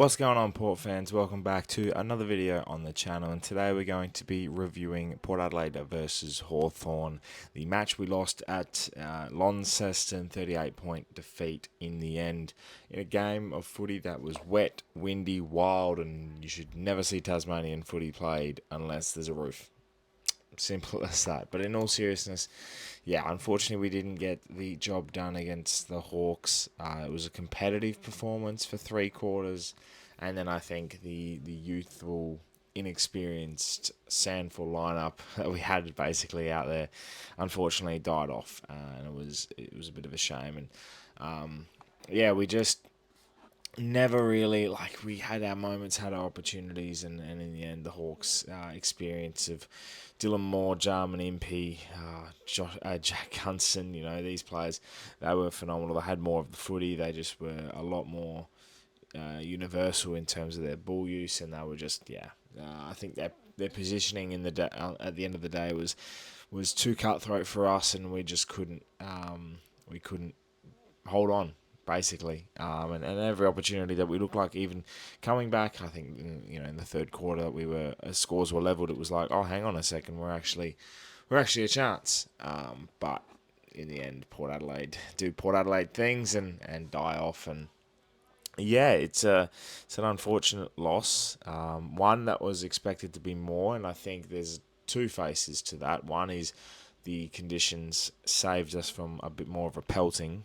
What's going on, Port fans? Welcome back to another video on the channel, and today we're going to be reviewing Port Adelaide versus Hawthorn, the match we lost at Launceston, 38-point defeat in the end, in a game of footy that was wet, windy, wild, and you should never see Tasmanian footy played unless there's a roof. Simple as that. But in all seriousness, yeah, unfortunately we didn't get the job done against the Hawks. It was a competitive performance for 3 quarters, and then I think the youthful, inexperienced Sandful lineup that we had basically out there, unfortunately died off, and it was a bit of a shame. And yeah, we just never really, like, we had our moments, had our opportunities, and in the end the Hawks experience of Dylan Moore, Jarman Impey, Jack Hunson, these players, they were phenomenal. They had more of the footy. They just were a lot more universal in terms of their ball use, and they were just, I think their positioning in the at the end of the day was too cutthroat for us, and we just couldn't hold on, basically. And every opportunity that we looked like even coming back, I think, in the third quarter, as scores were levelled, it was like, oh, hang on a second, we're actually a chance. But in the end, Port Adelaide do Port Adelaide things and die off. And yeah, it's an unfortunate loss. One that was expected to be more, and I think there's two faces to that. One is the conditions saved us from a bit more of a pelting,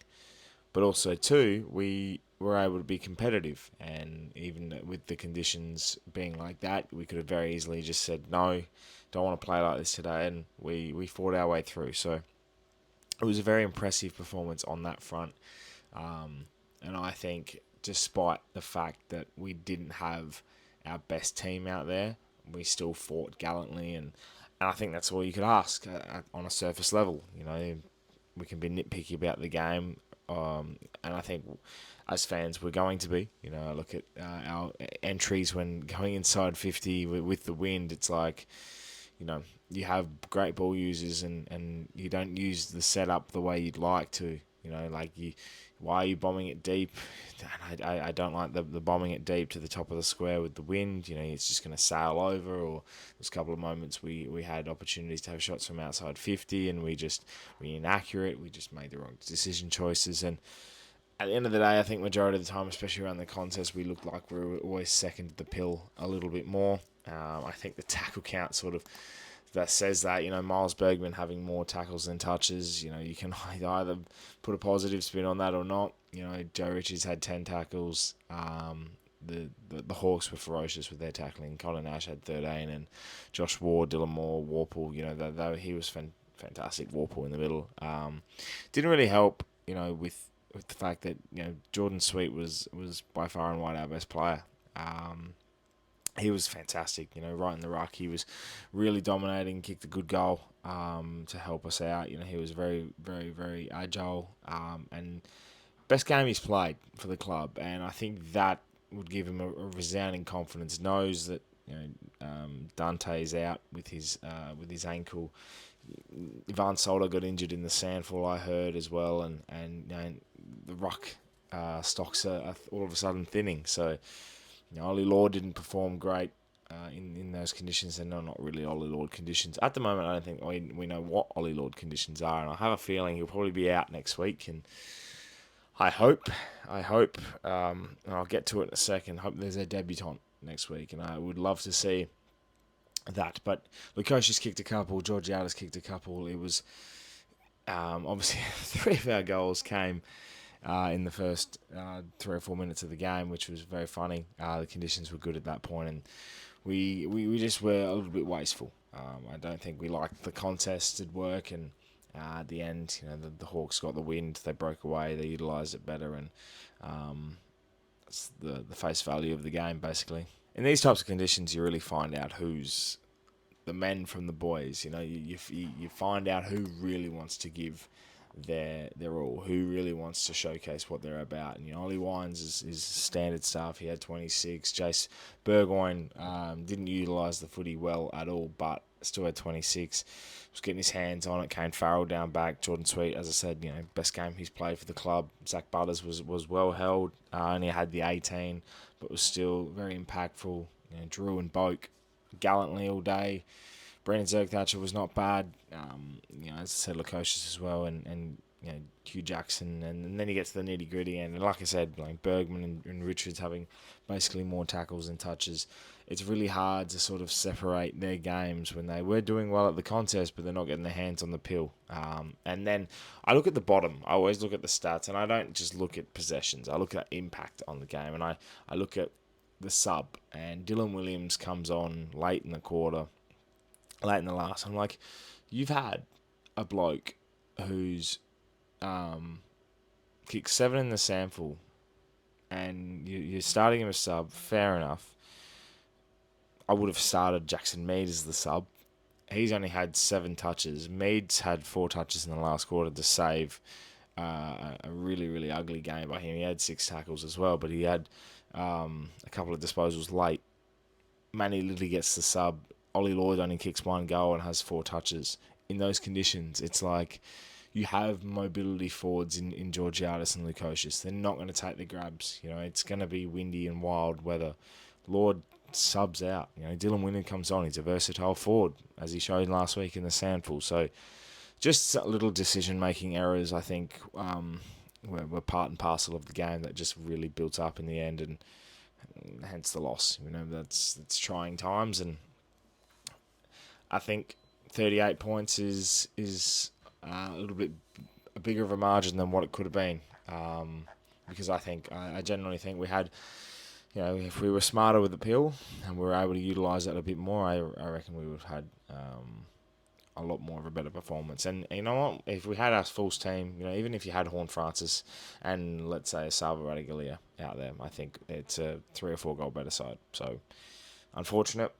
but also, two, we were able to be competitive. And even with the conditions being like that, we could have very easily just said, no, don't want to play like this today. And we fought our way through. So it was a very impressive performance on that front. And I think, despite the fact that we didn't have our best team out there, we still fought gallantly. And I think that's all you could ask on a surface level. We can be nitpicky about the game, and I think as fans we're going to be. I look at our entries when going inside 50 with the wind. It's like, you have great ball users, and you don't use the setup the way you'd like to. Why are you bombing it deep? I don't like the bombing it deep to the top of the square with the wind. It's just going to sail over. Or there's a couple of moments we had opportunities to have shots from outside 50, and we inaccurate. We just made the wrong decision choices. And at the end of the day, I think majority of the time, especially around the contest, we looked like we were always second to the pill a little bit more. I think the tackle count sort of that says that, Miles Bergman having more tackles than touches. You can either put a positive spin on that or not. Joe Ritchie's had 10 tackles. The Hawks were ferocious with their tackling. Colin Nash had 13, and Josh Ward, Dylan Moore, Warple, though he was fantastic. Warple in the middle. Didn't really help, with the fact that, Jordan Sweet was by far and wide our best player. He was fantastic, right in the ruck. He was really dominating, kicked a good goal to help us out. He was very, very, very agile, and best game he's played for the club. And I think that would give him a resounding confidence. Knows that Dante's out with his ankle. Ivan Solder got injured in the Sandfall, I heard, as well, and the ruck stocks are all of a sudden thinning. So Ollie Lord didn't perform great in those conditions, and no, not really Ollie Lord conditions. At the moment, I don't think we know what Ollie Lord conditions are, and I have a feeling he'll probably be out next week. And I hope, and I'll get to it in a second, hope there's a debutant next week, and I would love to see that. But Lukosius kicked a couple, Georgiada's kicked a couple. It was obviously 3 of our goals came in the first 3 or 4 minutes of the game, which was very funny. The conditions were good at that point, and we just were a little bit wasteful. I don't think we liked the contested work, and at the end, the Hawks got the wind. They broke away. They utilised it better, and it's the face value of the game, basically. In these types of conditions, you really find out who's the men from the boys. You find out who really wants to give their all. Who really wants to showcase what they're about? And Ollie Wines is standard stuff. He had 26. Jace Burgoyne didn't utilise the footy well at all, but still had 26. Was getting his hands on it. Kane Farrell down back. Jordan Sweet, as I said, best game he's played for the club. Zach Butters was well held. Only had the 18, but was still very impactful. Drew and Boak gallantly all day. Brandon Zergthatcher was not bad. As I said, Lukosius as well, and Hugh Jackson, and then you get to the nitty gritty, and like I said, like Bergman and Richards having basically more tackles and touches. It's really hard to sort of separate their games when they were doing well at the contest, but they're not getting their hands on the pill. And then I look at the bottom. I always look at the stats, and I don't just look at possessions. I look at impact on the game, and I look at the sub. And Dylan Williams comes on late in the quarter, late in the last. I'm like, you've had a bloke who's kicked 7 in the sample, and you're starting him as sub. Fair enough. I would have started Jackson Mead as the sub. He's only had 7 touches. Mead's had 4 touches in the last quarter to save a really, really ugly game by him. He had 6 tackles as well, but he had a couple of disposals late. Manny Lilly gets the sub. Ollie Lloyd only kicks 1 goal and has 4 touches. In those conditions, it's like you have mobility forwards in Georgiadis and Lukosius. They're not going to take the grabs. It's going to be windy and wild weather. Lord subs out. Dylan Winner comes on. He's a versatile forward, as he showed last week in the Sandful. So just little decision-making errors, I think, were part and parcel of the game that just really built up in the end, and hence the loss. That's trying times, and I think 38 points is a little bit bigger of a margin than what it could have been, because I genuinely think we had, if we were smarter with the pill and we were able to utilise that a bit more, I reckon we would have had a lot more of a better performance. And you know what? If we had our full team, even if you had Horn Francis and let's say Salva Radigalia out there, I think it's a 3 or 4 goal better side. So unfortunate.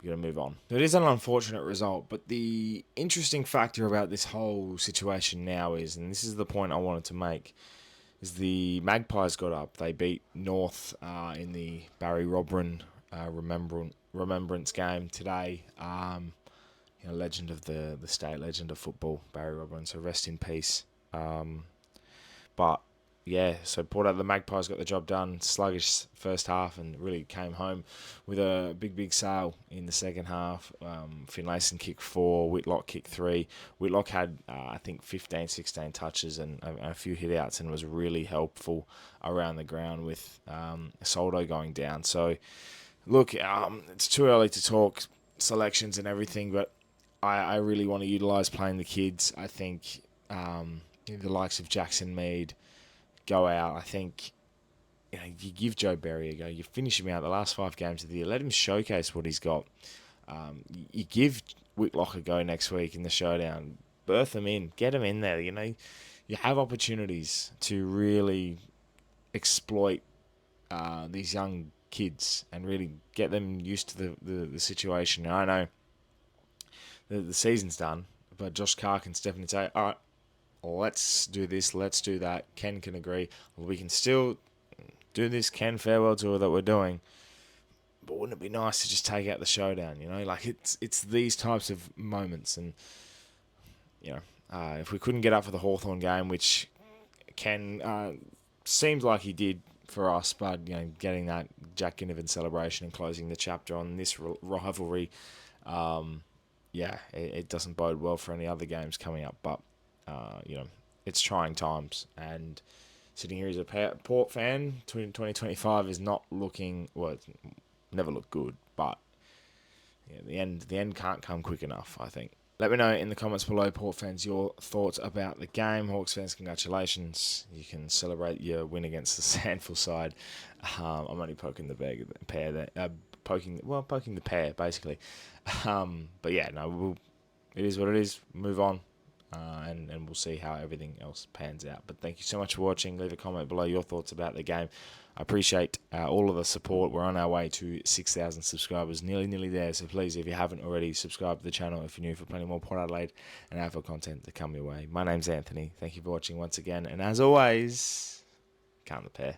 You're going to move on. It is an unfortunate result, but the interesting factor about this whole situation now is, and this is the point I wanted to make, is the Magpies got up. They beat North in the Barry Robran remembrance game today. Legend of the state, legend of football, Barry Robran. So rest in peace. But yeah, so the Magpies got the job done. Sluggish first half, and really came home with a big sale in the second half. Finlayson kicked 4, Whitlock kicked 3. Whitlock had, I think, 15, 16 touches and a few hit-outs, and was really helpful around the ground with Soldo going down. So, look, it's too early to talk selections and everything, but I really want to utilise playing the kids. I think the likes of Jackson Mead go out. I think you give Joe Berry a go. You finish him out the last 5 games of the year. Let him showcase what he's got. You give Whitlock a go next week in the showdown. Berth him in. Get him in there. You have opportunities to really exploit these young kids and really get them used to the situation. And I know the season's done, but Josh Carr can step in and say, all right, let's do this, let's do that. Ken can agree. We can still do this Ken farewell tour that we're doing, but wouldn't it be nice to just take out the showdown? Like it's these types of moments, and if we couldn't get up for the Hawthorn game, which Ken seemed like he did for us, but getting that Jack Ginnivan celebration and closing the chapter on this rivalry, it doesn't bode well for any other games coming up. But it's trying times, and sitting here as a Port fan, 2025 is not looking, well, it's never looked good, but the end can't come quick enough, I think. Let me know in the comments below, Port fans, your thoughts about the game. Hawks fans, congratulations. You can celebrate your win against the Sandful side. I'm only poking the pear there. Poking the pear, basically. But yeah, no, it is what it is. Move on. and we'll see how everything else pans out. But thank you so much for watching. Leave a comment below your thoughts about the game. I appreciate all of the support. We're on our way to 6,000 subscribers, nearly there. So please, if you haven't already, subscribe to the channel if you're new, for plenty more Port Adelaide and AFL content to come your way. My name's Anthony. Thank you for watching once again, and as always, count the pair.